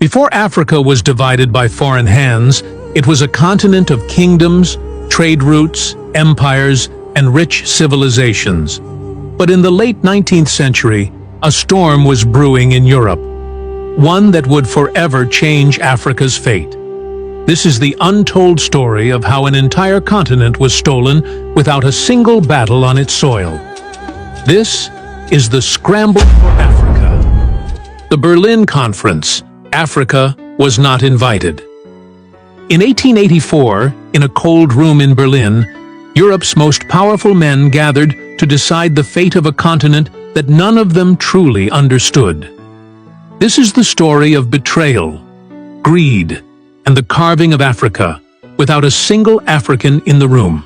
Before Africa was divided by foreign hands, it was a continent of kingdoms, trade routes, empires, and rich civilizations. But in the late 19th century, a storm was brewing in Europe, one that would forever change Africa's fate. This is the untold story of how an entire continent was stolen without a single battle on its soil. This is the scramble for Africa. The Berlin Conference. Africa was not invited. In 1884, in a cold room in Berlin, Europe's most powerful men gathered to decide the fate of a continent that none of them truly understood. This is the story of betrayal, greed, and the carving of Africa, without a single African in the room.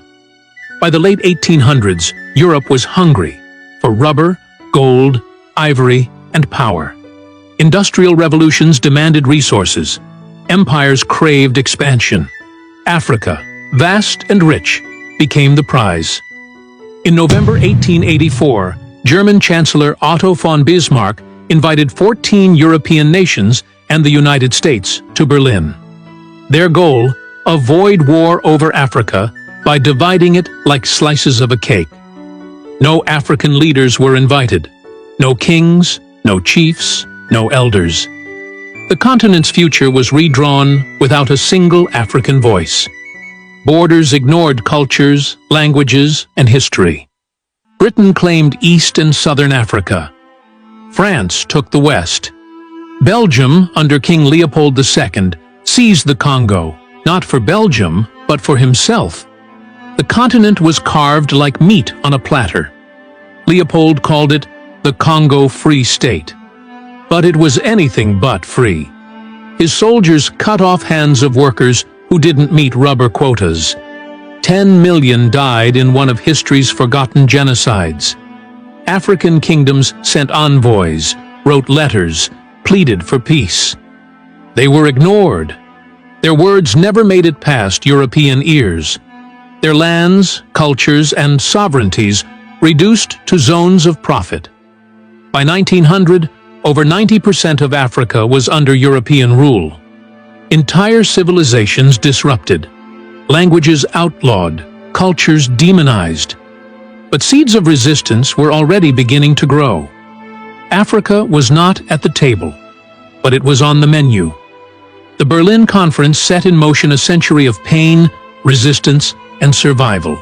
By the late 1800s, Europe was hungry for rubber, gold, ivory, and power. Industrial revolutions demanded resources. Empires craved expansion. Africa, vast and rich, became the prize. In November 1884, German Chancellor Otto von Bismarck invited 14 European nations and the United States to Berlin. Their goal: avoid war over Africa by dividing it like slices of a cake. No African leaders were invited. No kings, no chiefs, no elders. The continent's future was redrawn without a single African voice. Borders ignored cultures, languages, and history. Britain claimed East and Southern Africa. France took the West. Belgium, under King Leopold II, seized the Congo, not for Belgium, but for himself. The continent was carved like meat on a platter. Leopold called it the Congo Free State. But it was anything but free. His soldiers cut off hands of workers who didn't meet rubber quotas. 10 million died in one of history's forgotten genocides. African kingdoms sent envoys, wrote letters, pleaded for peace. They were ignored. Their words never made it past European ears. Their lands, cultures, and sovereignties reduced to zones of profit. By 1900, over 90% of Africa was under European rule. Entire civilizations disrupted, languages outlawed, cultures demonized. But seeds of resistance were already beginning to grow. Africa was not at the table, but it was on the menu. The Berlin Conference set in motion a century of pain, resistance, and survival.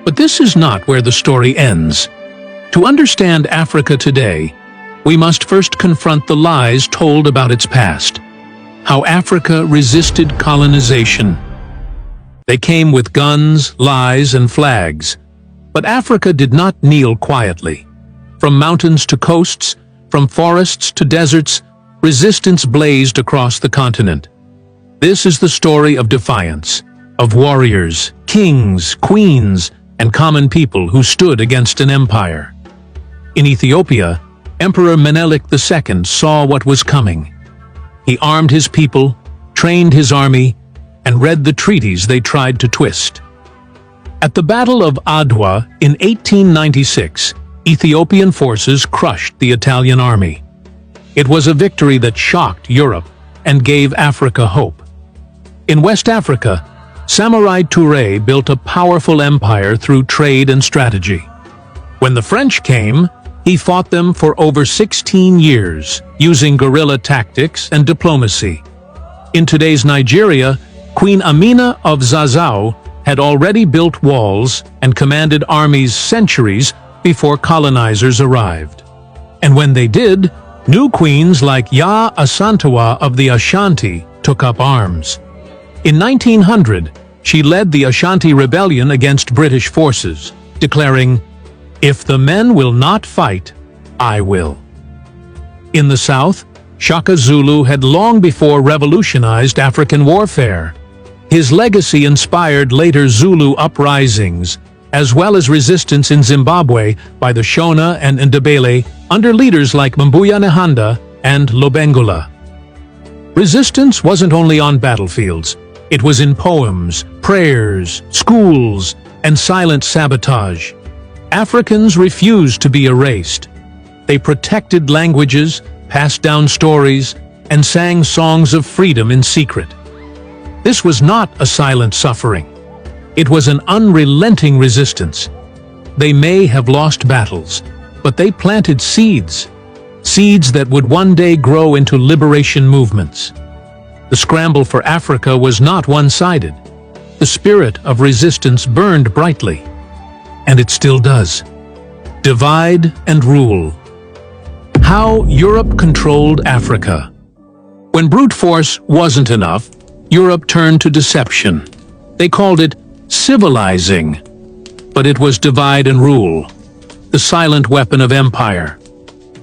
But this is not where the story ends. To understand Africa today, we must first confront the lies told about its past. How Africa resisted colonization. They came with guns, lies, and flags. But Africa did not kneel quietly. From mountains to coasts, from forests to deserts, resistance blazed across the continent. This is the story of defiance, of warriors, kings, queens, and common people who stood against an empire. In Ethiopia, Emperor Menelik II saw what was coming. He armed his people, trained his army, and read the treaties they tried to twist. At the Battle of Adwa in 1896, Ethiopian forces crushed the Italian army. It was a victory that shocked Europe and gave Africa hope. In West Africa, Samurai Touré built a powerful empire through trade and strategy. When the French came, he fought them for over 16 years, using guerrilla tactics and diplomacy. In today's Nigeria, Queen Amina of Zazzau had already built walls and commanded armies centuries before colonizers arrived. And when they did, new queens like Ya Asantewa of the Ashanti took up arms. In 1900, she led the Ashanti rebellion against British forces, declaring, "If the men will not fight, I will." In the South, Shaka Zulu had long before revolutionized African warfare. His legacy inspired later Zulu uprisings, as well as resistance in Zimbabwe by the Shona and Ndebele under leaders like Mbuya Nehanda and Lobengula. Resistance wasn't only on battlefields. It was in poems, prayers, schools, and silent sabotage. Africans refused to be erased. They protected languages, passed down stories, and sang songs of freedom in secret. This was not a silent suffering. It was an unrelenting resistance. They may have lost battles, but they planted seeds that would one day grow into liberation movements. The scramble for Africa was not one-sided. The spirit of resistance burned brightly, and it still does. Divide and rule. How Europe controlled Africa. When brute force wasn't enough, Europe turned to deception. They called it civilizing, but it was divide and rule, the silent weapon of empire.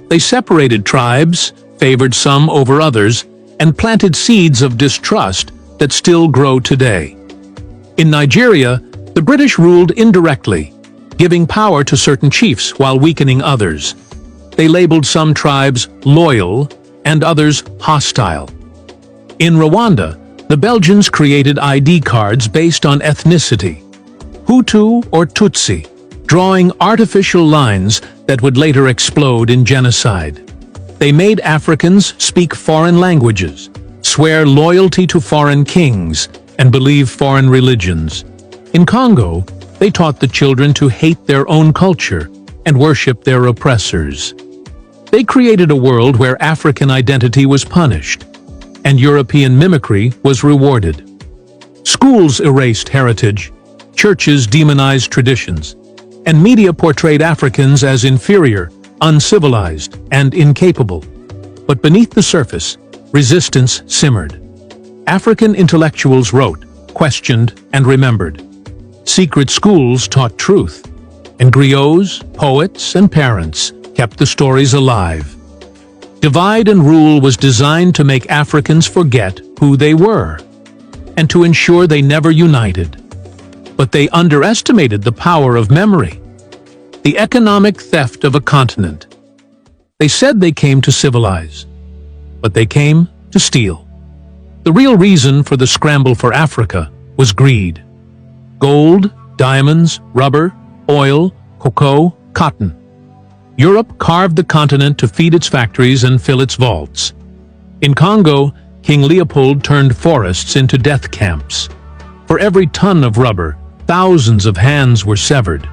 They separated tribes, favored some over others, and planted seeds of distrust that still grow today. In Nigeria, the British ruled indirectly, giving power to certain chiefs while weakening others. They labeled some tribes loyal and others hostile. In Rwanda, the Belgians created ID cards based on ethnicity, Hutu or Tutsi, drawing artificial lines that would later explode in genocide. They made Africans speak foreign languages, swear loyalty to foreign kings, and believe foreign religions. In Congo, they taught the children to hate their own culture and worship their oppressors. They created a world where African identity was punished, and European mimicry was rewarded. Schools erased heritage, churches demonized traditions, and media portrayed Africans as inferior, uncivilized, and incapable. But beneath the surface, resistance simmered. African intellectuals wrote, questioned, and remembered. Secret schools taught truth, and griots, poets, and parents kept the stories alive. Divide and rule was designed to make Africans forget who they were, and to ensure they never united. But they underestimated the power of memory, the economic theft of a continent. They said they came to civilize, but they came to steal. The real reason for the scramble for Africa was greed. Gold, diamonds, rubber, oil, cocoa, cotton. Europe carved the continent to feed its factories and fill its vaults. In Congo, King Leopold turned forests into death camps. For every ton of rubber, thousands of hands were severed.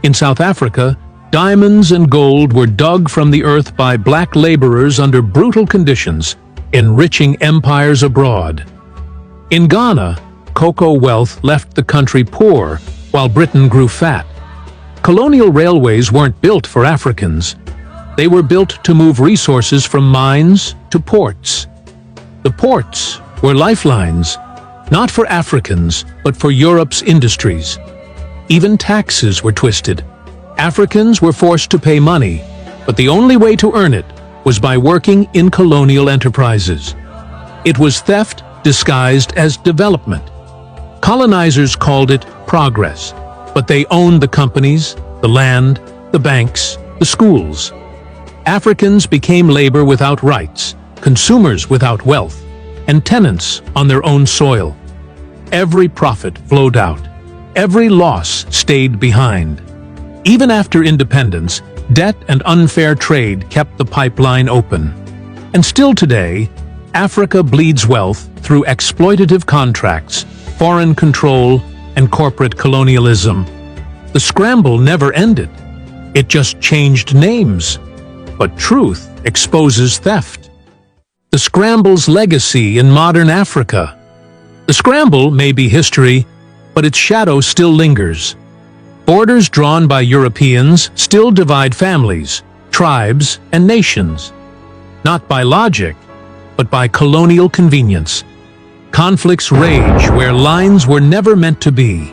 In South Africa, diamonds and gold were dug from the earth by black laborers under brutal conditions, enriching empires abroad. In Ghana, cocoa wealth left the country poor while Britain grew fat. Colonial railways weren't built for Africans. They were built to move resources from mines to ports. The ports were lifelines, not for Africans, but for Europe's industries. Even taxes were twisted. Africans were forced to pay money, but the only way to earn it was by working in colonial enterprises. It was theft disguised as development. Colonizers called it progress, but they owned the companies, the land, the banks, the schools. Africans became labor without rights, consumers without wealth, and tenants on their own soil. Every profit flowed out. Every loss stayed behind. Even after independence, debt and unfair trade kept the pipeline open. And still today, Africa bleeds wealth through exploitative contracts, foreign control, and corporate colonialism. The scramble never ended. It just changed names. But truth exposes theft. The scramble's legacy in modern Africa. The scramble may be history, but its shadow still lingers. Borders drawn by Europeans still divide families, tribes, and nations. Not by logic, but by colonial convenience. Conflicts rage where lines were never meant to be.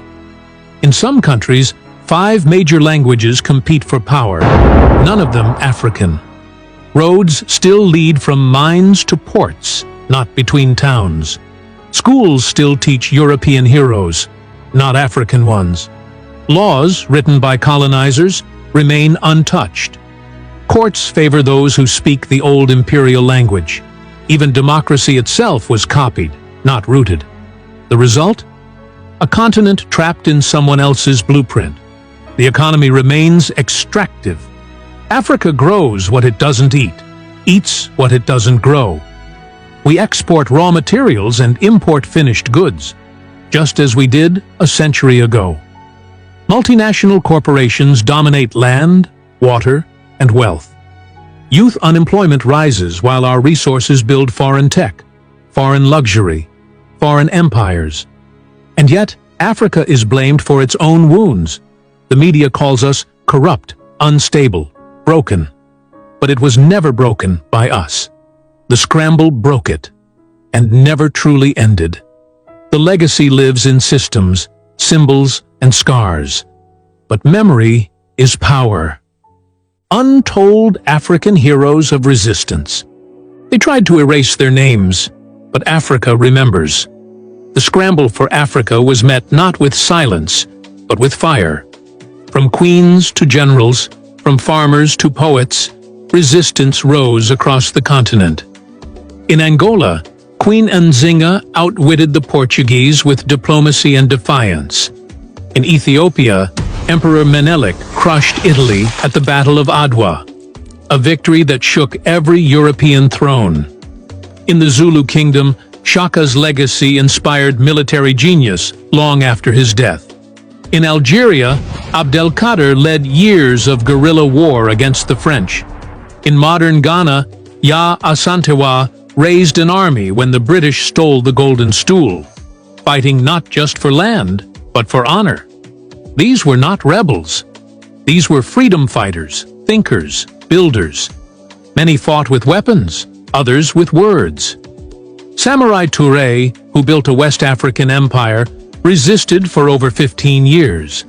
In some countries, 5 major languages compete for power, none of them African. Roads still lead from mines to ports, not between towns. Schools still teach European heroes, not African ones. Laws, written by colonizers, remain untouched. Courts favor those who speak the old imperial language. Even democracy itself was copied, not rooted. The result? A continent trapped in someone else's blueprint. The economy remains extractive. Africa grows what it doesn't eat, eats what it doesn't grow. We export raw materials and import finished goods, just as we did a century ago. Multinational corporations dominate land, water, and wealth. Youth unemployment rises while our resources build foreign tech, foreign luxury, foreign empires. And yet, Africa is blamed for its own wounds. The media calls us corrupt, unstable, broken. But it was never broken by us. The scramble broke it, and never truly ended. The legacy lives in systems, symbols, and scars. But memory is power. Untold African heroes of resistance. They tried to erase their names, but Africa remembers. The scramble for Africa was met not with silence, but with fire. From queens to generals, from farmers to poets, resistance rose across the continent. In Angola, Queen Nzinga outwitted the Portuguese with diplomacy and defiance. In Ethiopia, Emperor Menelik crushed Italy at the Battle of Adwa, a victory that shook every European throne. In the Zulu kingdom, Shaka's legacy inspired military genius long after his death. In Algeria, Abdelkader led years of guerrilla war against the French. In modern Ghana, Ya Asantewa raised an army when the British stole the Golden Stool, fighting not just for land, but for honor. These were not rebels. These were freedom fighters, thinkers, builders. Many fought with weapons, others with words. Samurai Touré, who built a West African empire, resisted for over 15 years.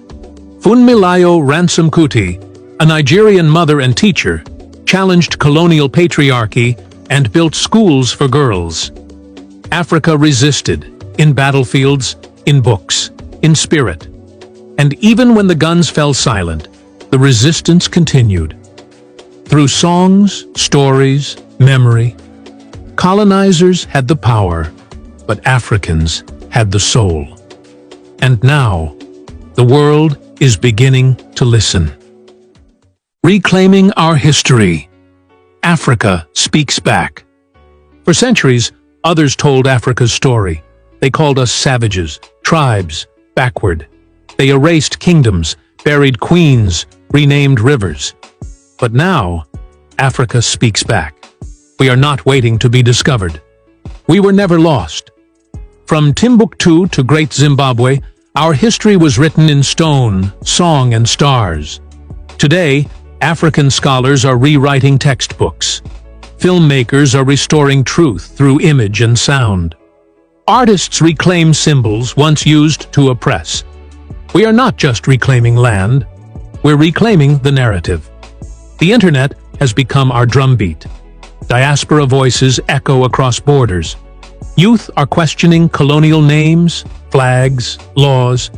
Funmilayo Ransome Kuti, a Nigerian mother and teacher, challenged colonial patriarchy and built schools for girls. Africa resisted, in battlefields, in books, in spirit. And even when the guns fell silent, the resistance continued. Through songs, stories, memory, colonizers had the power, but Africans had the soul. And now, the world is beginning to listen. Reclaiming our history. Africa speaks back. For centuries, others told Africa's story. They called us savages, tribes, backward. They erased kingdoms, buried queens, renamed rivers. But now, Africa speaks back. We are not waiting to be discovered. We were never lost. From Timbuktu to Great Zimbabwe, our history was written in stone, song, and stars. Today, African scholars are rewriting textbooks. Filmmakers are restoring truth through image and sound. Artists reclaim symbols once used to oppress. We are not just reclaiming land, we're reclaiming the narrative. The internet has become our drumbeat. Diaspora voices echo across borders. Youth are questioning colonial names, flags, laws.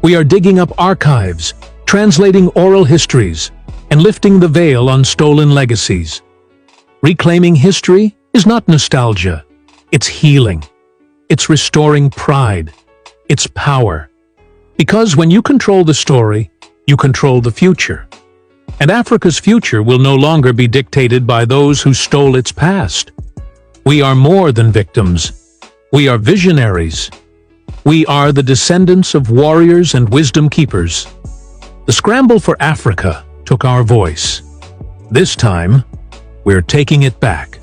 We are digging up archives, translating oral histories, and lifting the veil on stolen legacies. Reclaiming history is not nostalgia. It's healing. It's restoring pride. It's power. Because when you control the story, you control the future. And Africa's future will no longer be dictated by those who stole its past. We are more than victims. We are visionaries. We are the descendants of warriors and wisdom keepers. The scramble for Africa took our voice. This time, we're taking it back.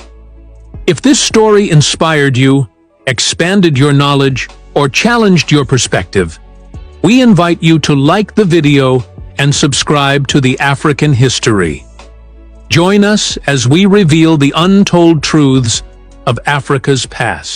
If this story inspired you, expanded your knowledge, or challenged your perspective, we invite you to like the video and subscribe to the African History. Join us as we reveal the untold truths of Africa's past.